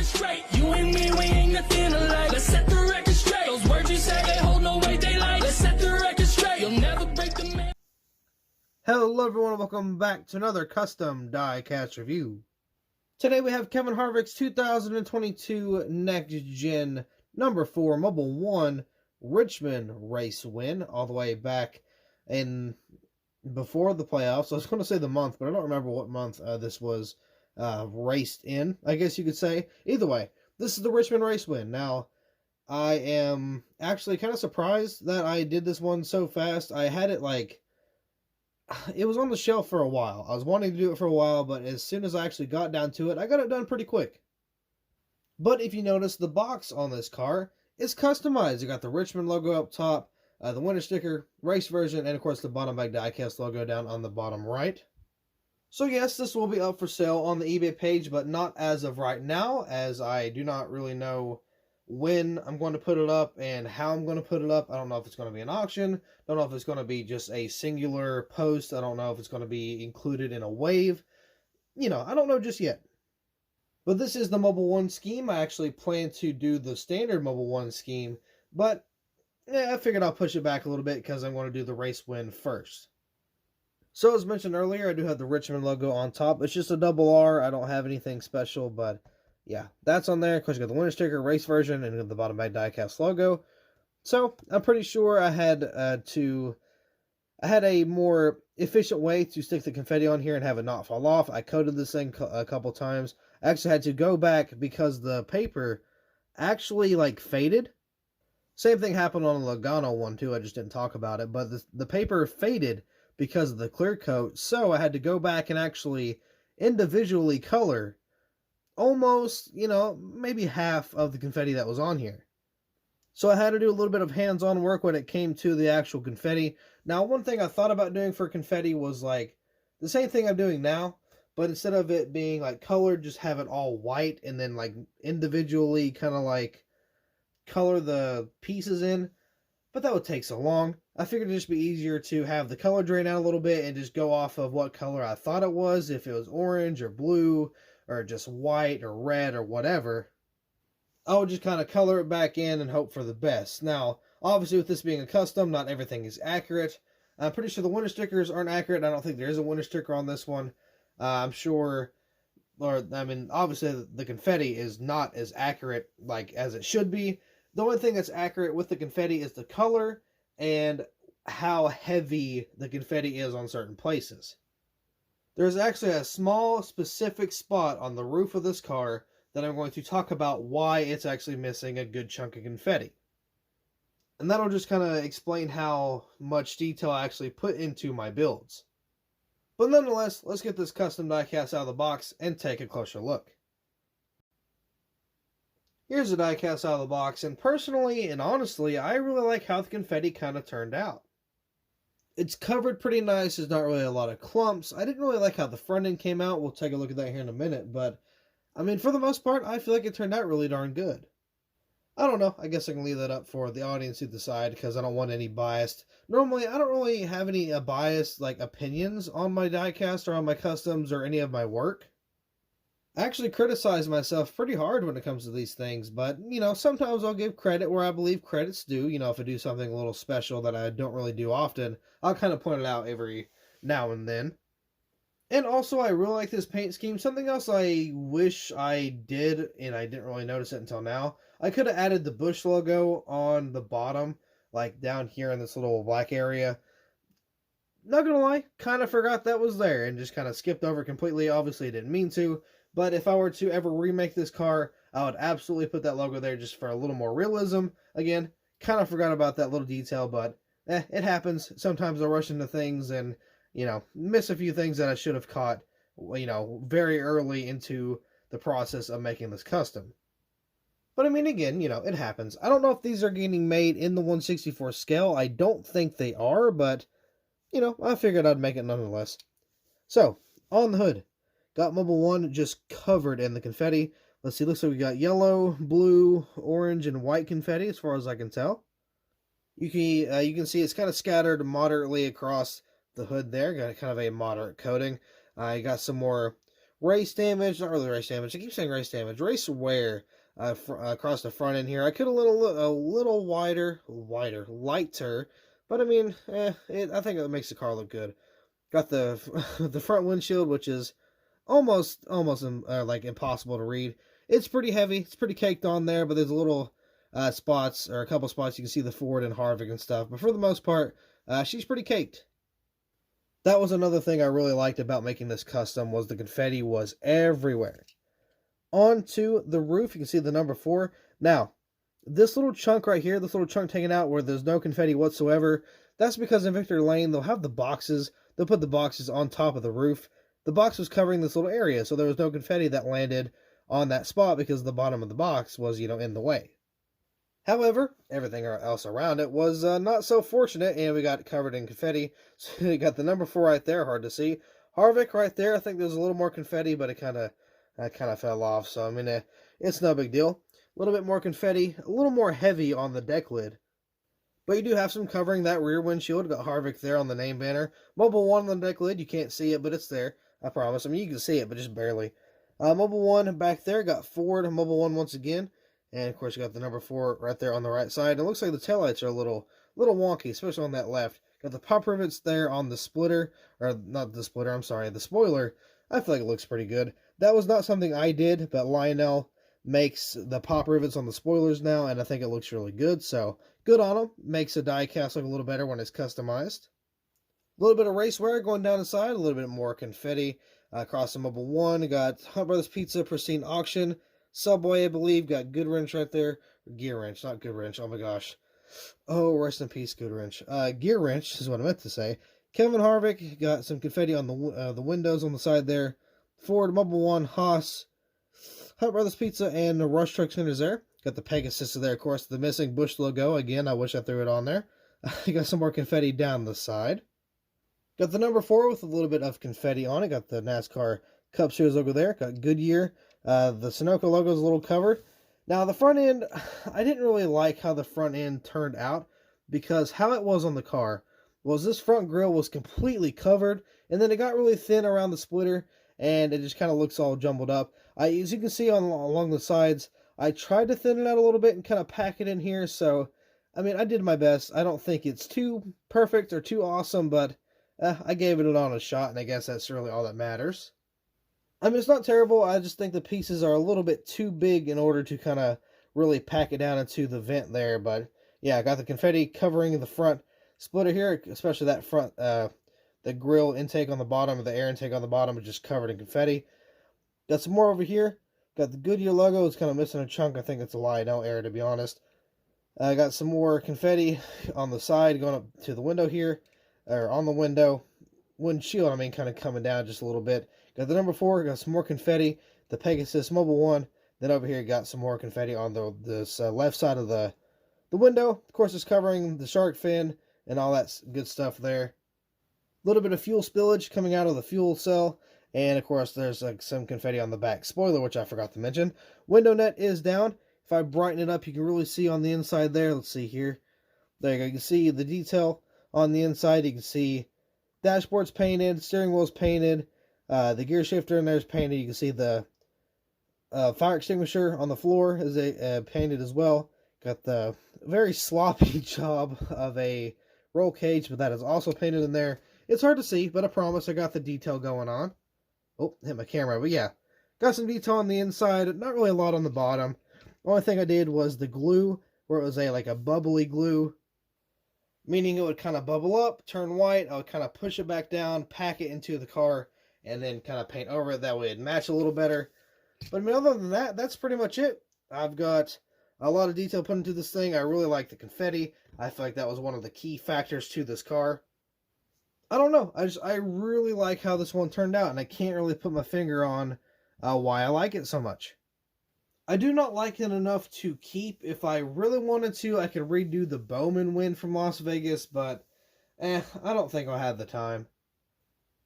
record straight. You and me, we ain't nothing alike. Let's set the record straight. Those words you say, they hold no weight, they like. Let's set the record straight. You'll never break the man. Hello everyone, welcome back to another custom diecast review. Today we have Kevin Harvick's 2022 Next Gen number 4 Mobil 1 Richmond race win, all the way back in before the playoffs. I was going to say the month, but I don't remember what month this was raced in, I guess you could say. Either way, this is the Richmond race win. Now, I am actually kind of surprised that I did this one so fast. I had it it was on the shelf for a while. I was wanting to do it for a while, but as soon as I actually got down to it, I got it done pretty quick. But if you notice, the box on this car is customized. You got the Richmond logo up top, the winter sticker, race version, and of course the bottom Bag Diecast logo down on the bottom right. So yes, this will be up for sale on the eBay page, but not as of right now, as I do not really know when I'm going to put it up and how I'm going to put it up. I don't know if it's going to be an auction. Don't know if it's going to be just a singular post. I don't know if it's going to be included in a wave. You know, I don't know just yet. But this is the Mobil 1 scheme. I actually plan to do the standard Mobil 1 scheme, but I figured I'll push it back a little bit because I'm going to do the race win first. So as mentioned earlier, I do have the Richmond logo on top. It's just a double R. I don't have anything special, but yeah, that's on there. Of course, you got the winter sticker, race version, and the bottom Bag Diecast logo. So I'm pretty sure I had a more efficient way to stick the confetti on here and have it not fall off. I coated this thing a couple times. I actually had to go back because the paper actually faded. Same thing happened on the Logano one too. I just didn't talk about it, but the paper faded because of the clear coat. So I had to go back and actually individually color almost, maybe half of the confetti that was on here. So I had to do a little bit of hands-on work when it came to the actual confetti. Now, one thing I thought about doing for confetti was the same thing I'm doing now, but instead of it being colored, just have it all white and then individually kind of color the pieces in. But that would take so long. I figured it'd just be easier to have the color drain out a little bit and just go off of what color I thought it was, if it was orange or blue or just white or red or whatever. I would just kind of color it back in and hope for the best. Now, obviously with this being a custom, not everything is accurate. I'm pretty sure the winter stickers aren't accurate. I don't think there is a winter sticker on this one. I'm sure, obviously the confetti is not as accurate as it should be. The only thing that's accurate with the confetti is the color and how heavy the confetti is on certain places. There's actually a small specific spot on the roof of this car that I'm going to talk about why it's actually missing a good chunk of confetti. And that'll just kind of explain how much detail I actually put into my builds. But nonetheless, let's get this custom diecast out of the box and take a closer look. Here's the diecast out of the box, and personally and honestly, I really like how the confetti kind of turned out. It's covered pretty nice. There's not really a lot of clumps. I didn't really like how the front end came out. We'll take a look at that here in a minute, but for the most part, I feel like it turned out really darn good. I don't know. I guess I can leave that up for the audience to decide because I don't want any biased. Normally, I don't really have any biased opinions on my diecast or on my customs or any of my work. I actually criticize myself pretty hard when it comes to these things, but, sometimes I'll give credit where I believe credit's due. If I do something a little special that I don't really do often, I'll kind of point it out every now and then. And also, I really like this paint scheme. Something else I wish I did, and I didn't really notice it until now, I could have added the Busch logo on the bottom, down here in this little black area. Not gonna lie, kind of forgot that was there and just kind of skipped over completely. Obviously, I didn't mean to. But if I were to ever remake this car, I would absolutely put that logo there just for a little more realism. Again, kind of forgot about that little detail, but it happens. Sometimes I rush into things and, miss a few things that I should have caught, very early into the process of making this custom. But again, it happens. I don't know if these are getting made in the 1/64 scale. I don't think they are, but, I figured I'd make it nonetheless. So, on the hood. Got Mobil 1 just covered in the confetti. Let's see, looks like we got yellow, blue, orange, and white confetti as far as I can tell. You can see it's kind of scattered moderately across the hood there. Got kind of a moderate coating. I got some more race damage, not really race damage, I keep saying race damage, race wear across the front end here. I could have a little lighter, but I mean, I think it makes the car look good. Got the the front windshield, which is almost like impossible to read. It's pretty heavy, it's pretty caked on there, but there's a little spots, or a couple spots you can see the Ford and Harvick and stuff, but for the most part, she's pretty caked. That was another thing I really liked about making this custom, was the confetti was everywhere. Onto the roof, you can see the number 4. Now, this little chunk right here, this little chunk taken out where there's no confetti whatsoever, that's because in Victory Lane, they'll have the boxes, they'll put the boxes on top of the roof. The box was covering this little area, so there was no confetti that landed on that spot because the bottom of the box was, in the way. However, everything else around it was not so fortunate, and we got covered in confetti. So we got the number 4 right there, hard to see. Harvick right there, I think there's a little more confetti, but it kind of fell off. So, I mean, it's no big deal. A little bit more confetti, a little more heavy on the deck lid. But you do have some covering that rear windshield. Got Harvick there on the name banner. Mobil 1 on the deck lid, you can't see it, but it's there. I promise. I mean, you can see it, but just barely. Mobil 1 back there, got Ford, Mobil 1 once again. And, of course, you got the number 4 right there on the right side. It looks like the taillights are a little wonky, especially on that left. Got the pop rivets there on the splitter. Or, not the splitter, I'm sorry, the spoiler. I feel like it looks pretty good. That was not something I did, but Lionel makes the pop rivets on the spoilers now, and I think it looks really good. So, good on them. Makes a diecast look a little better when it's customized. A little bit of race wear going down the side. A little bit more confetti across the Mobil 1. Got Hunt Brothers Pizza Pristine Auction. Subway, I believe, got Good Wrench right there. Gear Wrench, not Good Wrench. Oh my gosh. Oh, rest in peace, Good Wrench. Gear Wrench is what I meant to say. Kevin Harvick got some confetti on the windows on the side there. Ford, Mobil 1, Haas, Hunt Brothers Pizza, and the Rush Truck Centers there. Got the Pegasus there, of course, the missing Bush logo. Again, I wish I threw it on there. Got some more confetti down the side. Got the number 4 with a little bit of confetti on it. Got the NASCAR Cup Series logo there. Got Goodyear. The Sunoco logo is a little covered. Now, the front end, I didn't really like how the front end turned out, because how it was on the car was this front grille was completely covered, and then it got really thin around the splitter, and it just kind of looks all jumbled up. As you can see along the sides, I tried to thin it out a little bit and kind of pack it in here, so, I mean, I did my best. I don't think it's too perfect or too awesome, but I gave it an honest shot, and I guess that's really all that matters. I mean, it's not terrible. I just think the pieces are a little bit too big in order to kind of really pack it down into the vent there. But, yeah, I got the confetti covering the front splitter here, especially that front, the grill intake on the bottom, or the air intake on the bottom is just covered in confetti. Got some more over here. Got the Goodyear logo. It's kind of missing a chunk. I think it's a Lionel error, to be honest. I got some more confetti on the side going up to the window here, or on the windshield, I mean, kind of coming down just a little bit. Got the number 4, got some more confetti, the Pegasus Mobil 1, then over here got some more confetti on this left side of the window. Of course, it's covering the shark fin and all that good stuff there. A little bit of fuel spillage coming out of the fuel cell, and of course, there's like some confetti on the back spoiler, which I forgot to mention. Window net is down. If I brighten it up, you can really see on the inside there. Let's see here. There you go. You can see the detail on the inside. You can see dashboard's painted, steering wheel's painted. The gear shifter in there is painted. You can see the fire extinguisher on the floor is painted as well. Got the very sloppy job of a roll cage, but that is also painted in there. It's hard to see, but I promise I got the detail going on. Oh, hit my camera, but yeah. Got some detail on the inside, not really a lot on the bottom. The only thing I did was the glue, where it was like a bubbly glue, meaning it would kind of bubble up, turn white. I would kind of push it back down, pack it into the car, and then kind of paint over it. That way it'd match a little better. But I mean, other than that, that's pretty much it. I've got a lot of detail put into this thing. I really like the confetti. I feel like that was one of the key factors to this car. I don't know. I really like how this one turned out, and I can't really put my finger on why I like it so much. I do not like it enough to keep. If I really wanted to, I could redo the Bowman win from Las Vegas, but I don't think I'll have the time.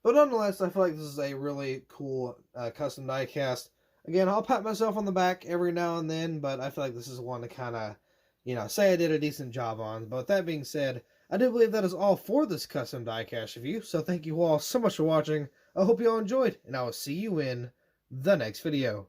But nonetheless, I feel like this is a really cool custom diecast. Again, I'll pat myself on the back every now and then, but I feel like this is one to kind of, say I did a decent job on. But with that being said, I do believe that is all for this custom diecast review. So thank you all so much for watching. I hope you all enjoyed, and I will see you in the next video.